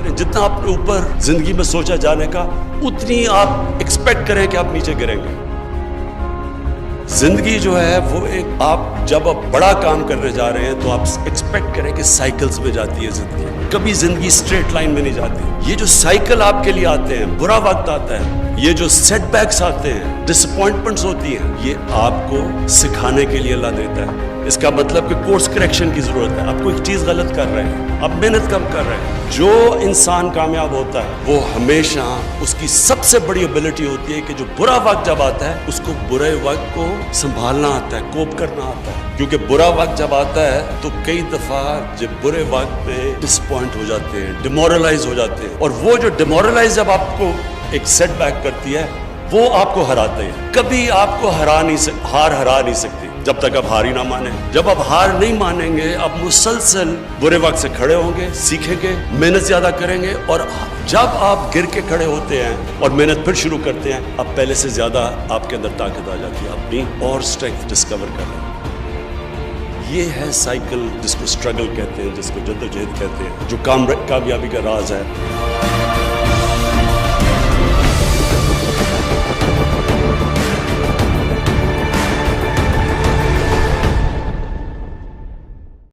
अपने जितना अपने ऊपर जिंदगी में सोचा जाने का, उतनी आप एक्सपेक्ट करें कि आप नीचे गिरेंगे। जिंदगी जो है वो एक, आप जब आप बड़ा काम करने जा रहे हैं तो आप एक्सपेक्ट करें कि साइकिल्स में जाती है जिंदगी, कभी जिंदगी स्ट्रेट लाइन में नहीं जाती। ये जो साइकिल आपके लिए आते हैं, बुरा वक्त आता है, ये जो सेटबैक्स आते हैं, डिसअपॉइंटमेंट्स होती हैं, ये आपको सिखाने के लिए अल्लाह देता है। इसका मतलब कि कोर्स करेक्शन की जरूरत है। आप कोई चीज गलत कर रहे हैं, आप मेहनत कम कर रहे हैं। जो इंसान कामयाब होता है वो हमेशा, उसकी सबसे बड़ी एबिलिटी होती है कि जो बुरा वक्त जब आता है उसको बुरे वक्त को संभालना आता है, कोप करना आता है। क्योंकि बुरा वक्त जब आता है तो कई दफा जब बुरे वक्त में डिसअपॉइंट हो जाते हैं, डिमोरलाइज हो जाते हैं, और वो जो डिमोरलाइज जब आपको एक सेटबैक करती है वो आपको हराते हैं। कभी आपको हरा नहीं सकती जब तक आप हार ही ना माने। जब आप हार नहीं मानेंगे, आप मुसलसल बुरे वक्त से खड़े होंगे, सीखेंगे, मेहनत ज्यादा करेंगे, और जब आप गिर के खड़े होते हैं और मेहनत फिर शुरू करते हैं, अब पहले से ज्यादा आपके अंदर ताकत आ जाती है, अपनी और स्ट्रेंथ डिस्कवर कर रहे हैं। ये है साइकिल जिसको स्ट्रगल कहते हैं, जिसको जद्दोजहद कहते हैं, जो कामयाबी का राज है।